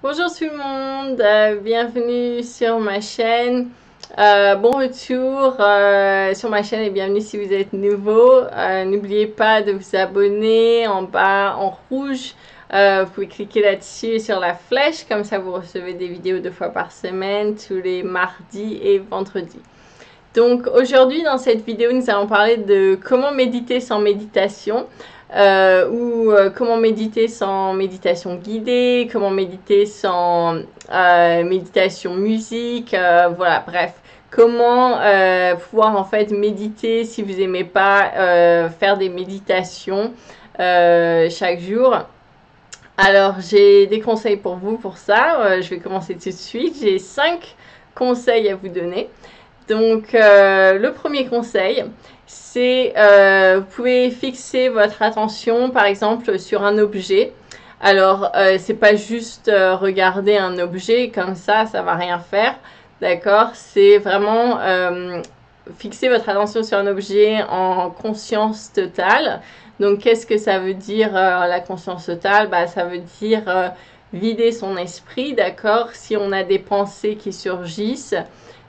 Bonjour tout le monde, bienvenue sur ma chaîne. Bon retour sur ma chaîne et bienvenue si vous êtes nouveau. N'oubliez pas de vous abonner en bas en rouge. Vous pouvez cliquer là-dessus sur la flèche, comme ça vous recevez des vidéos 2 fois par semaine, tous les mardis et vendredis. Donc aujourd'hui dans cette vidéo nous allons parler de comment méditer sans méditation. Comment méditer sans méditation guidée, comment méditer sans méditation musique, voilà, bref. Comment pouvoir en fait méditer si vous n'aimez pas faire des méditations chaque jour. Alors j'ai des conseils pour vous pour ça, je vais commencer tout de suite. J'ai 5 conseils à vous donner. Donc le premier conseil, c'est vous pouvez fixer votre attention par exemple sur un objet. Alors c'est pas juste regarder un objet comme ça va rien faire, d'accord? C'est vraiment fixer votre attention sur un objet en conscience totale. Donc qu'est-ce que ça veut dire la conscience totale? Bah ça veut dire vider son esprit, d'accord? Si on a des pensées qui surgissent,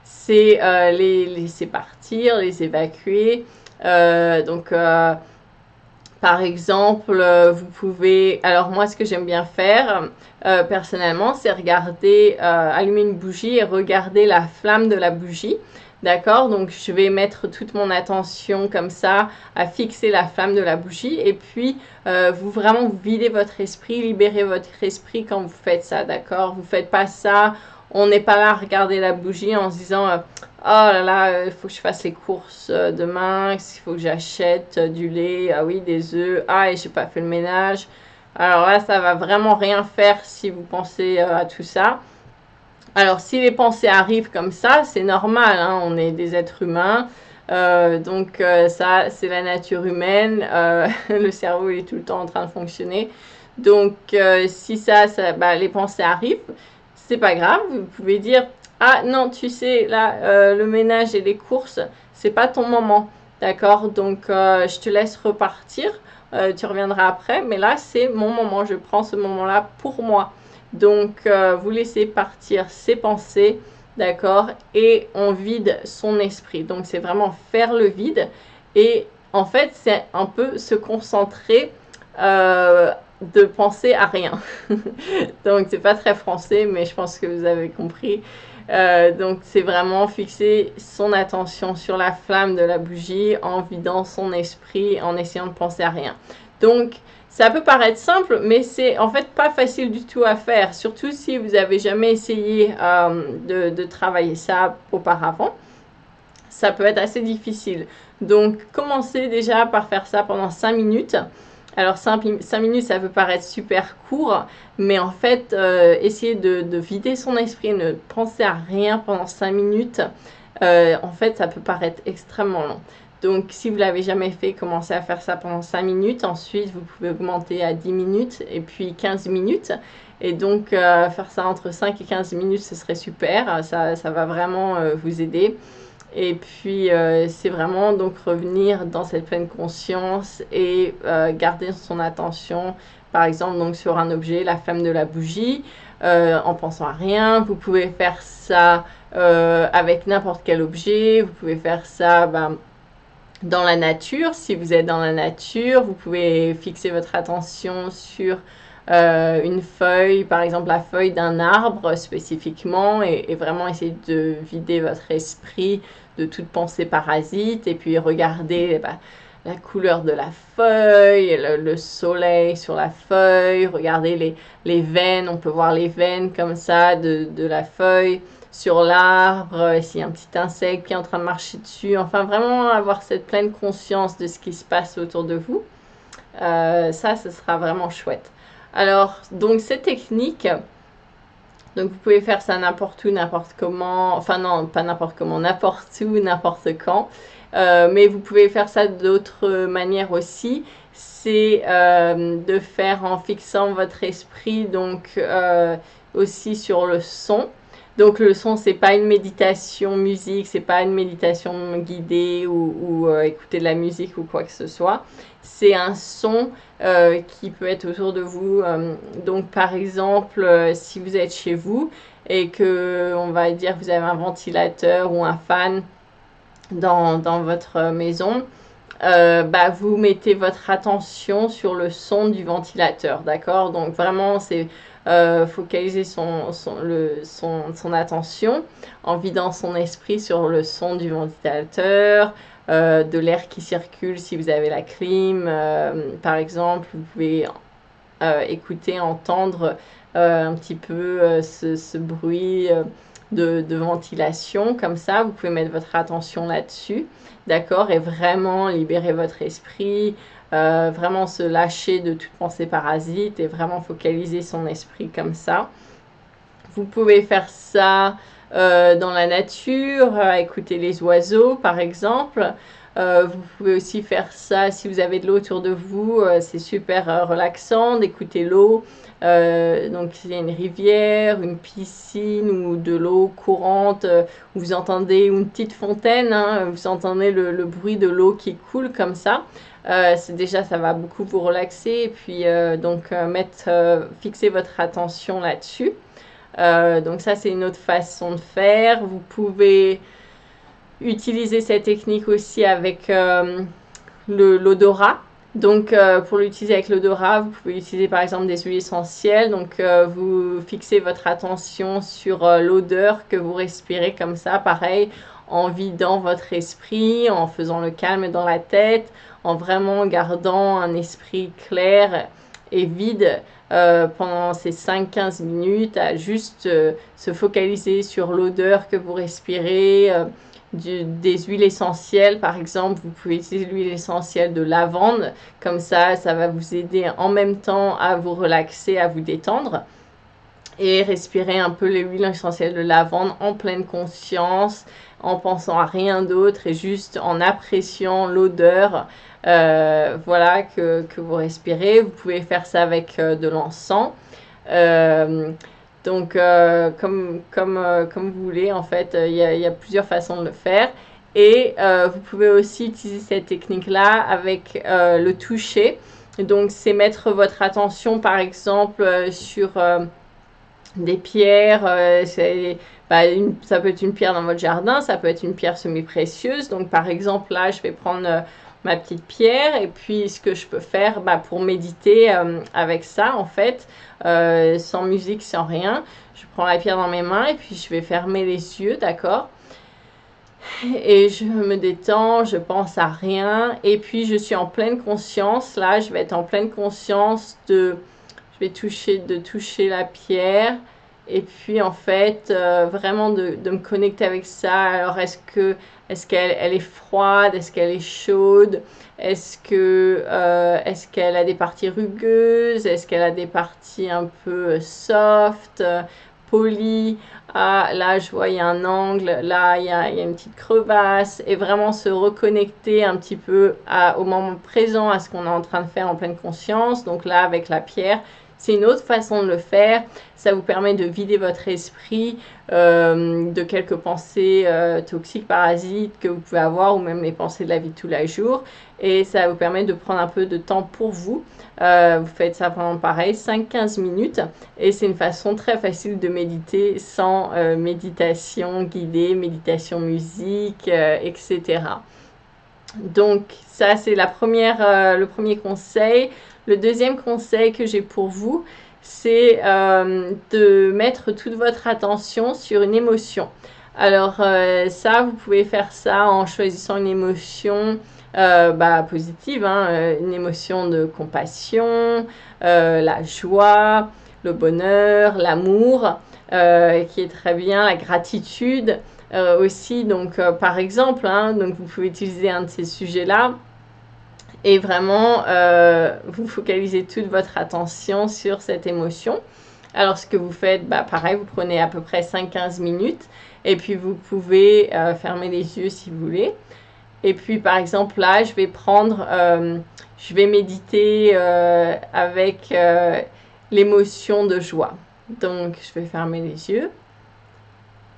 c'est les laisser partir, les évacuer. Par exemple, vous pouvez... Alors moi, ce que j'aime bien faire, personnellement, c'est regarder, allumer une bougie et regarder la flamme de la bougie. D'accord? Donc, je vais mettre toute mon attention comme ça à fixer la flamme de la bougie. Et puis, vous vraiment videz votre esprit, libérez votre esprit quand vous faites ça. D'accord? Vous ne faites pas ça. On n'est pas là à regarder la bougie en se disant oh là là, il faut que je fasse les courses demain, il faut que j'achète du lait, ah oui, des œufs, ah et j'ai pas fait le ménage. Alors là, ça va vraiment rien faire si vous pensez à tout ça. Alors si les pensées arrivent comme ça, c'est normal, hein, on est des êtres humains. Ça, c'est la nature humaine. Le cerveau il est tout le temps en train de fonctionner. Donc si les pensées arrivent, c'est pas grave, vous pouvez dire ah non, tu sais, là, le ménage et les courses, c'est pas ton moment, d'accord? Donc, je te laisse repartir, tu reviendras après, mais là, c'est mon moment, je prends ce moment-là pour moi. Donc, vous laissez partir ses pensées, d'accord? Et on vide son esprit. Donc, c'est vraiment faire le vide. Et en fait, c'est un peu se concentrer de penser à rien. Donc c'est pas très français, mais je pense que vous avez compris. Donc c'est vraiment fixer son attention sur la flamme de la bougie en vidant son esprit, en essayant de penser à rien. Donc ça peut paraître simple, mais c'est en fait pas facile du tout à faire, surtout si vous avez jamais essayé de travailler ça auparavant. Ça peut être assez difficile. Donc commencez déjà par faire ça pendant 5 minutes. Alors 5 minutes, ça peut paraître super court, mais en fait, essayer de vider son esprit et ne penser à rien pendant 5 minutes, en fait, ça peut paraître extrêmement long. Donc, si vous l'avez jamais fait, commencez à faire ça pendant 5 minutes. Ensuite, vous pouvez augmenter à 10 minutes et puis 15 minutes. Et donc, faire ça entre 5 et 15 minutes, ce serait super. Ça va vraiment vous aider. Et puis, c'est vraiment donc revenir dans cette pleine conscience et garder son attention, par exemple, donc sur un objet, la flamme de la bougie, en pensant à rien. Vous pouvez faire ça avec n'importe quel objet. Vous pouvez faire ça dans la nature. Si vous êtes dans la nature, vous pouvez fixer votre attention sur une feuille, par exemple la feuille d'un arbre spécifiquement, et vraiment essayer de vider votre esprit de toute pensée parasite, et puis regarder la couleur de la feuille, le soleil sur la feuille, regarder les veines, on peut voir les veines comme ça de la feuille sur l'arbre, s'il y a un petit insecte qui est en train de marcher dessus, enfin vraiment avoir cette pleine conscience de ce qui se passe autour de vous. Ce sera vraiment chouette. Alors, donc cette technique, donc vous pouvez faire ça n'importe où, n'importe comment, enfin non, pas n'importe comment, n'importe où, n'importe quand, mais vous pouvez faire ça d'autres manières aussi. C'est de faire en fixant votre esprit, donc aussi sur le son. Donc le son, c'est pas une méditation musique, c'est pas une méditation guidée ou écouter de la musique ou quoi que ce soit. C'est un son qui peut être autour de vous. Donc par exemple, si vous êtes chez vous et que on va dire vous avez un ventilateur ou un fan dans votre maison, bah, vous mettez votre attention sur le son du ventilateur, d'accord? Donc vraiment, c'est focaliser son attention en vidant son esprit sur le son du ventilateur, de l'air qui circule si vous avez la clim, par exemple, vous pouvez écouter, entendre un petit peu ce bruit de ventilation, comme ça, vous pouvez mettre votre attention là-dessus, d'accord, et vraiment libérer votre esprit, vraiment se lâcher de toute pensée parasite et vraiment focaliser son esprit comme ça. Vous pouvez faire ça dans la nature, écouter les oiseaux par exemple. Vous pouvez aussi faire ça si vous avez de l'eau autour de vous, c'est super relaxant d'écouter l'eau. Donc s'il y a une rivière, une piscine ou de l'eau courante, où vous entendez une petite fontaine, hein, vous entendez le bruit de l'eau qui coule comme ça. Déjà ça va beaucoup vous relaxer et puis fixer votre attention là-dessus. Donc ça c'est une autre façon de faire. Vous pouvez utiliser cette technique aussi avec l'odorat. Donc pour l'utiliser avec l'odorat, vous pouvez utiliser par exemple des huiles essentielles. Donc vous fixez votre attention sur l'odeur que vous respirez comme ça, pareil, en vidant votre esprit, en faisant le calme dans la tête, en vraiment gardant un esprit clair et vide pendant ces 5-15 minutes, à juste se focaliser sur l'odeur que vous respirez, des huiles essentielles par exemple. Vous pouvez utiliser l'huile essentielle de lavande, comme ça va vous aider en même temps à vous relaxer, à vous détendre, et respirer un peu l'huile essentielle de lavande en pleine conscience, en pensant à rien d'autre et juste en appréciant l'odeur voilà, que vous respirez. Vous pouvez faire ça avec de l'encens. Donc, comme vous voulez, en fait, il y a plusieurs façons de le faire. Et vous pouvez aussi utiliser cette technique-là avec le toucher. Donc, c'est mettre votre attention, par exemple, sur des pierres. Ça peut être une pierre dans votre jardin, ça peut être une pierre semi-précieuse. Donc, par exemple, là, je vais prendre ma petite pierre et puis ce que je peux faire pour méditer avec ça, en fait, sans musique, sans rien. Je prends la pierre dans mes mains et puis je vais fermer les yeux, d'accord? Et je me détends, je pense à rien et puis je suis en pleine conscience. Là, je vais être en pleine conscience je vais toucher la pierre et puis en fait vraiment de me connecter avec ça. Alors est-ce qu'elle est froide, est-ce qu'elle est chaude, est-ce qu'elle a des parties rugueuses, est-ce qu'elle a des parties un peu soft, polies. Ah, là je vois il y a un angle, là il y a une petite crevasse, et vraiment se reconnecter un petit peu au moment présent, à ce qu'on est en train de faire en pleine conscience. Donc là avec la pierre, c'est une autre façon de le faire. Ça vous permet de vider votre esprit de quelques pensées toxiques, parasites que vous pouvez avoir, ou même les pensées de la vie de tous les jours. Et ça vous permet de prendre un peu de temps pour vous. Vous faites ça pendant pareil, 5-15 minutes. Et c'est une façon très facile de méditer sans méditation guidée, méditation musique, etc. Donc ça c'est le premier conseil. Le deuxième conseil que j'ai pour vous, c'est de mettre toute votre attention sur une émotion. Alors ça, vous pouvez faire ça en choisissant une émotion positive, hein, une émotion de compassion, la joie, le bonheur, l'amour, qui est très bien, la gratitude aussi. Donc par exemple, hein, donc vous pouvez utiliser un de ces sujets-là. Et vraiment, vous focalisez toute votre attention sur cette émotion. Alors, ce que vous faites, pareil, vous prenez à peu près 5-15 minutes. Et puis, vous pouvez fermer les yeux si vous voulez. Et puis, par exemple, là, je vais méditer avec l'émotion de joie. Donc, je vais fermer les yeux.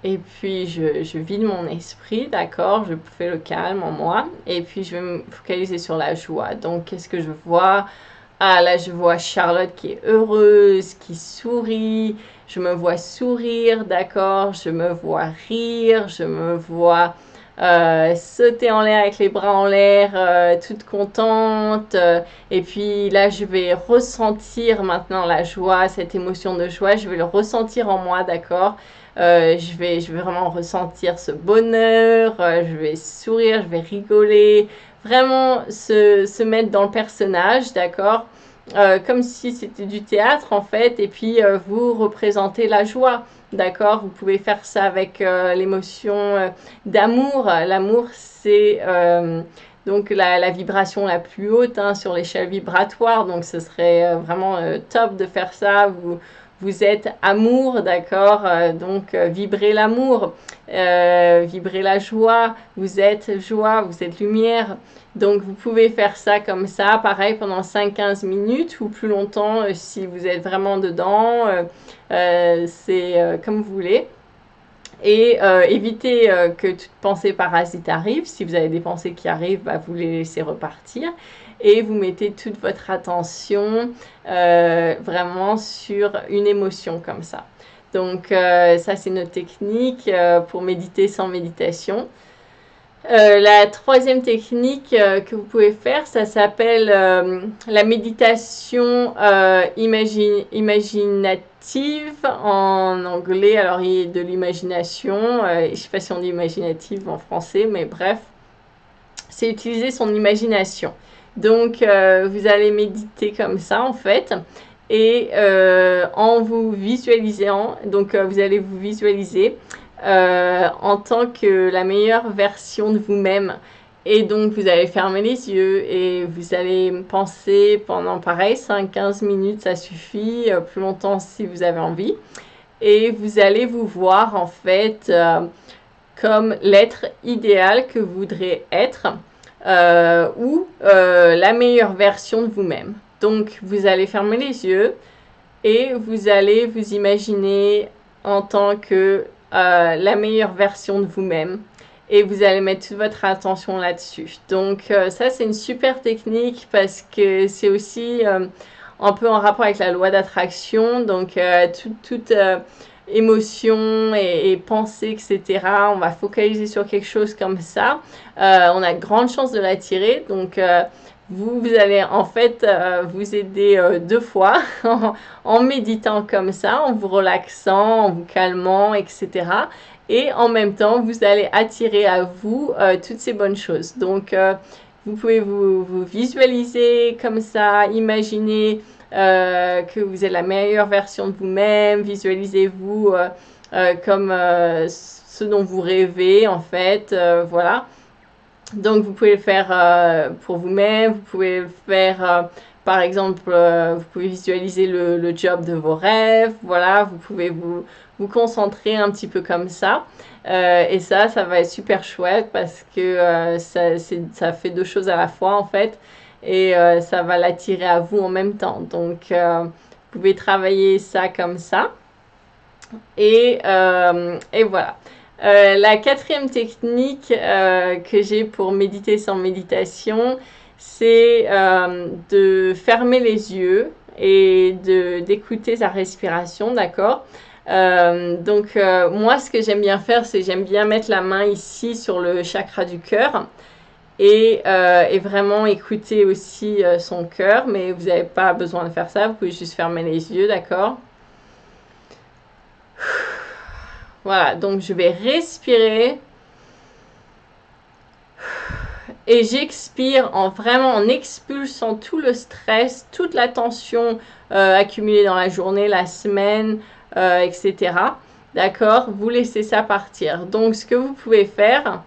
Et puis, je vide mon esprit, d'accord? Je fais le calme en moi. Et puis, je vais me focaliser sur la joie. Donc, qu'est-ce que je vois? Ah, là, je vois Charlotte qui est heureuse, qui sourit. Je me vois sourire, d'accord? Je me vois rire. Je me vois sauter en l'air avec les bras en l'air, toute contente. Et puis là, je vais ressentir maintenant la joie, cette émotion de joie. Je vais le ressentir en moi, d'accord? Je vais vraiment ressentir ce bonheur, je vais sourire, je vais rigoler, vraiment se mettre dans le personnage, d'accord? Comme si c'était du théâtre en fait, et puis vous représentez la joie, d'accord? Vous pouvez faire ça avec l'émotion d'amour. L'amour, c'est donc la vibration la plus haute hein, sur l'échelle vibratoire, donc ce serait vraiment top de faire ça. Vous êtes amour, d'accord? Donc, vibrez l'amour, vibrez la joie, vous êtes lumière. Donc, vous pouvez faire ça comme ça, pareil, pendant 5-15 minutes ou plus longtemps si vous êtes vraiment dedans. C'est comme vous voulez. Et évitez que toute pensée parasite arrive. Si vous avez des pensées qui arrivent, bah, vous les laissez repartir. Et vous mettez toute votre attention vraiment sur une émotion comme ça. Donc ça, c'est notre technique pour méditer sans méditation. La troisième technique que vous pouvez faire, ça s'appelle la méditation imaginative en anglais. Alors, il y a de l'imagination. Je ne sais pas si on dit imaginative en français, mais bref, c'est utiliser son imagination. Donc, vous allez méditer comme ça, en fait. Et en vous visualisant, donc vous allez vous visualiser en tant que la meilleure version de vous-même. Et donc, vous allez fermer les yeux et vous allez penser pendant, pareil, 5-15 minutes, ça suffit, plus longtemps si vous avez envie. Et vous allez vous voir, en fait, comme l'être idéal que vous voudrez être ou la meilleure version de vous-même. Donc, vous allez fermer les yeux et vous allez vous imaginer en tant que la meilleure version de vous-même et vous allez mettre toute votre attention là-dessus. Donc ça, c'est une super technique parce que c'est aussi un peu en rapport avec la loi d'attraction. Donc toute émotion et pensée, etc. On va focaliser sur quelque chose comme ça. On a de grandes chances de l'attirer. Donc vous allez en fait vous aider deux fois en méditant comme ça, en vous relaxant, en vous calmant, etc. Et en même temps, vous allez attirer à vous toutes ces bonnes choses. Donc, vous pouvez vous visualiser comme ça, imaginer que vous êtes la meilleure version de vous-même, visualisez-vous comme ce dont vous rêvez en fait, voilà. Donc, vous pouvez le faire pour vous-même, vous pouvez le faire, par exemple, vous pouvez visualiser le job de vos rêves, voilà, vous pouvez vous concentrer un petit peu comme ça. Et ça va être super chouette parce que ça fait deux choses à la fois, en fait, et ça va l'attirer à vous en même temps. Donc, vous pouvez travailler ça comme ça. Et voilà. La quatrième technique que j'ai pour méditer sans méditation, c'est de fermer les yeux et d'écouter sa respiration, d'accord? Donc moi, ce que j'aime bien faire, c'est j'aime bien mettre la main ici sur le chakra du cœur et vraiment écouter aussi son cœur, mais vous n'avez pas besoin de faire ça, vous pouvez juste fermer les yeux, d'accord? Voilà, donc je vais respirer et j'expire en expulsant tout le stress, toute la tension accumulée dans la journée, la semaine, etc. D'accord? Vous laissez ça partir. Donc, ce que vous pouvez faire,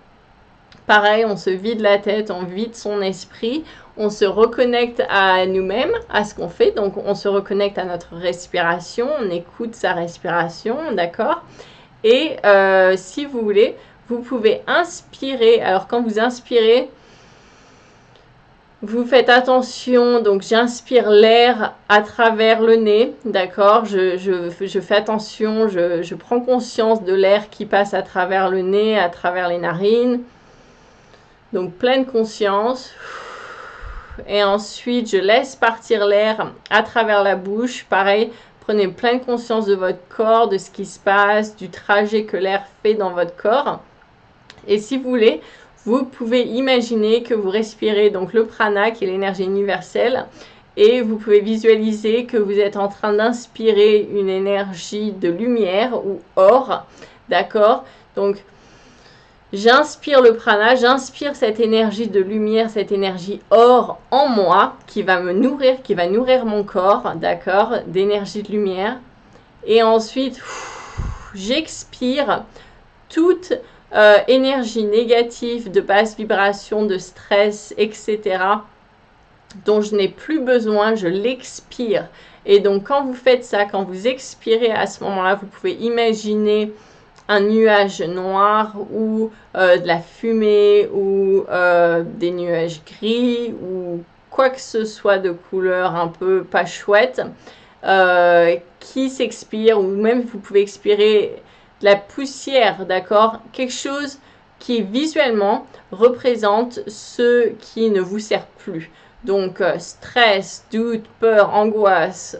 pareil, on se vide la tête, on vide son esprit, on se reconnecte à nous-mêmes, à ce qu'on fait. Donc, on se reconnecte à notre respiration, on écoute sa respiration, d'accord? Et si vous voulez, vous pouvez inspirer. Alors, quand vous inspirez, Vous faites attention, donc j'inspire l'air à travers le nez, d'accord, je fais attention, je prends conscience de l'air qui passe à travers le nez, à travers les narines. Donc pleine conscience. Et ensuite, je laisse partir l'air à travers la bouche. Pareil, prenez pleine conscience de votre corps, de ce qui se passe, du trajet que l'air fait dans votre corps. Et si vous voulez, vous pouvez imaginer que vous respirez donc le prana, qui est l'énergie universelle, et vous pouvez visualiser que vous êtes en train d'inspirer une énergie de lumière ou or, d'accord? Donc, j'inspire le prana, j'inspire cette énergie de lumière, cette énergie or en moi qui va me nourrir, qui va nourrir mon corps, d'accord, d'énergie de lumière. Et ensuite, j'expire toute énergie négative, de basse vibration, de stress, etc., dont je n'ai plus besoin, je l'expire. Et donc, quand vous faites ça, quand vous expirez à ce moment-là, vous pouvez imaginer un nuage noir ou de la fumée ou des nuages gris ou quoi que ce soit de couleur un peu pas chouette qui s'expire, ou même vous pouvez expirer de la poussière, d'accord, quelque chose qui visuellement représente ce qui ne vous sert plus. Donc stress, doute, peur, angoisse,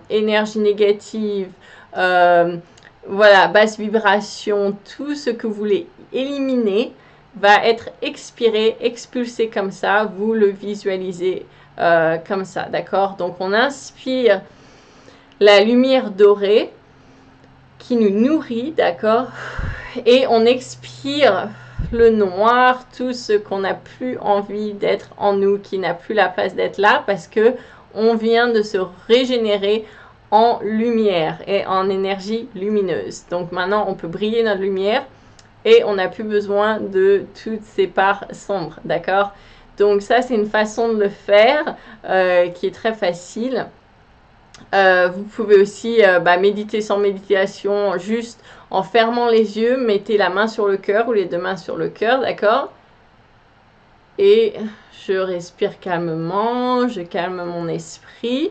énergie négative, voilà, basse vibration, tout ce que vous voulez éliminer va être expiré, expulsé comme ça, vous le visualisez comme ça, d'accord? Donc on inspire la lumière dorée qui nous nourrit, d'accord? Et on expire le noir, tout ce qu'on n'a plus envie d'être en nous, qui n'a plus la place d'être là, parce que on vient de se régénérer en lumière et en énergie lumineuse. Donc maintenant, on peut briller notre lumière et on n'a plus besoin de toutes ces parts sombres, d'accord? Donc ça, c'est une façon de le faire qui est très facile. Vous pouvez aussi méditer sans méditation, juste en fermant les yeux, mettez la main sur le cœur ou les deux mains sur le cœur, d'accord? Et je respire calmement, je calme mon esprit.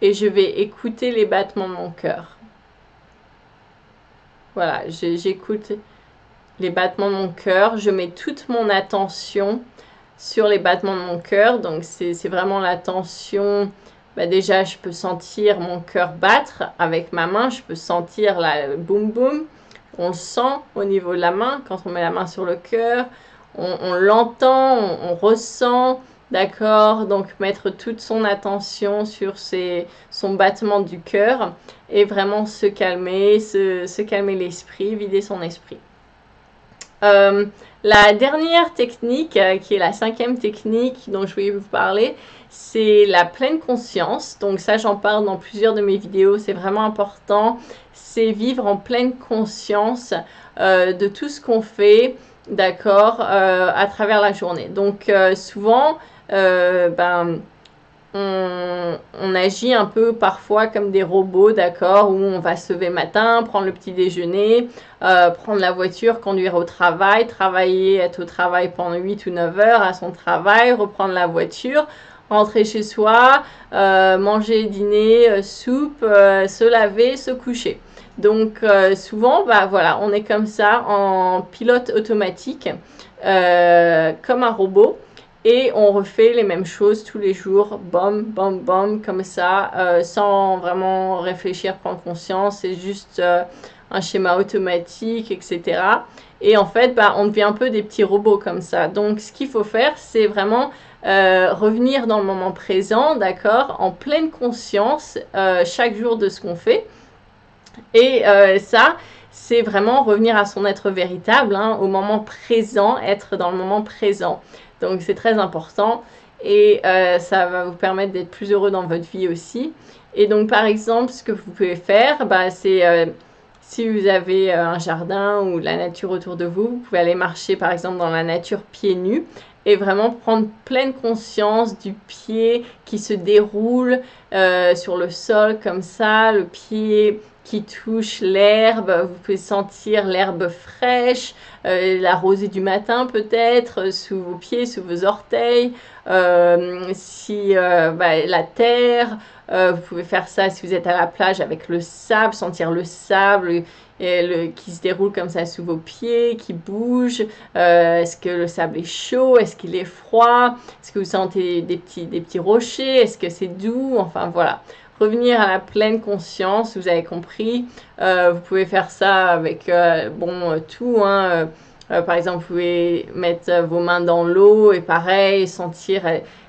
Et je vais écouter les battements de mon cœur. Voilà, j'écoute les battements de mon cœur. Je mets toute mon attention sur les battements de mon cœur. Donc, c'est vraiment l'attention. Déjà, je peux sentir mon cœur battre avec ma main. Je peux sentir la boum boum. On le sent au niveau de la main quand on met la main sur le cœur. On l'entend, on ressent. D'accord, donc mettre toute son attention sur son battement du cœur et vraiment se calmer l'esprit, vider son esprit. La dernière technique, qui est la 5e technique dont je voulais vous parler, c'est la pleine conscience. Donc ça, j'en parle dans plusieurs de mes vidéos, c'est vraiment important. C'est vivre en pleine conscience de tout ce qu'on fait, d'accord, à travers la journée. Donc souvent, on agit un peu parfois comme des robots, d'accord, où on va se lever le matin, prendre le petit déjeuner, prendre la voiture, conduire au travail, travailler, être au travail pendant 8 ou 9 heures à son travail, reprendre la voiture, rentrer chez soi, manger, dîner, soupe, se laver, se coucher. Donc souvent, voilà, on est comme ça en pilote automatique, comme un robot. Et on refait les mêmes choses tous les jours, bam, bam, bam, comme ça, sans vraiment réfléchir, prendre conscience. C'est juste un schéma automatique, etc. Et en fait, on devient un peu des petits robots comme ça. Donc, ce qu'il faut faire, c'est vraiment revenir dans le moment présent, d'accord, en pleine conscience, chaque jour de ce qu'on fait. Et ça, c'est vraiment revenir à son être véritable, hein, au moment présent, être dans le moment présent. Donc c'est très important et ça va vous permettre d'être plus heureux dans votre vie aussi. Et donc par exemple, ce que vous pouvez faire, c'est si vous avez un jardin ou de la nature autour de vous, vous pouvez aller marcher par exemple dans la nature pieds nus et vraiment prendre pleine conscience du pied qui se déroule sur le sol comme ça, le pied qui touche l'herbe. Vous pouvez sentir l'herbe fraîche, la rosée du matin peut-être, sous vos pieds, sous vos orteils, la terre. Vous pouvez faire ça si vous êtes à la plage avec le sable, sentir le sable qui se déroule comme ça sous vos pieds, qui bouge. Est-ce que le sable est chaud? Est-ce qu'il est froid? Est-ce que vous sentez des petits rochers? Est-ce que c'est doux? Enfin voilà. Revenir à la pleine conscience, vous avez compris. Vous pouvez faire ça avec tout, hein. Par exemple, vous pouvez mettre vos mains dans l'eau et pareil, sentir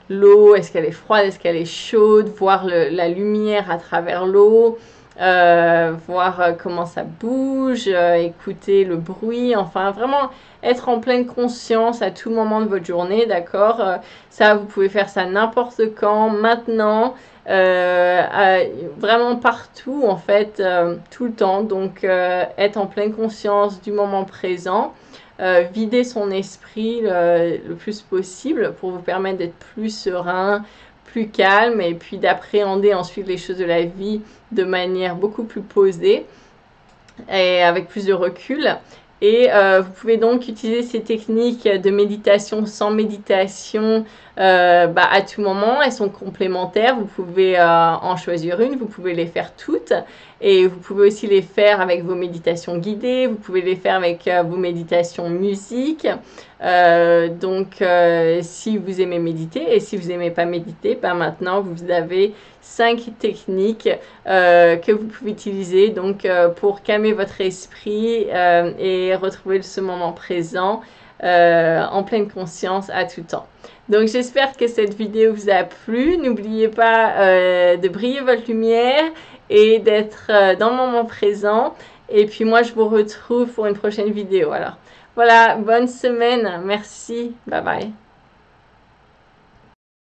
l'eau, est-ce qu'elle est froide, est-ce qu'elle est chaude, voir la lumière à travers l'eau, voir comment ça bouge, écouter le bruit, enfin vraiment être en pleine conscience à tout moment de votre journée, d'accord? Ça, vous pouvez faire ça n'importe quand, maintenant, vraiment partout en fait, tout le temps. Donc être en pleine conscience du moment présent. Vider son esprit le plus possible pour vous permettre d'être plus serein, plus calme et puis d'appréhender ensuite les choses de la vie de manière beaucoup plus posée et avec plus de recul. Et vous pouvez donc utiliser ces techniques de méditation sans méditation à tout moment. Elles sont complémentaires. Vous pouvez en choisir une. Vous pouvez les faire toutes. Et vous pouvez aussi les faire avec vos méditations guidées. Vous pouvez les faire avec vos méditations musique. Si vous aimez méditer et si vous n'aimez pas méditer, maintenant vous avez 5 techniques que vous pouvez utiliser pour calmer votre esprit et retrouver ce moment présent en pleine conscience à tout temps. Donc j'espère que cette vidéo vous a plu. N'oubliez pas de briller votre lumière et d'être dans le moment présent. Et puis moi je vous retrouve pour une prochaine vidéo. Alors voilà, bonne semaine, merci, bye bye.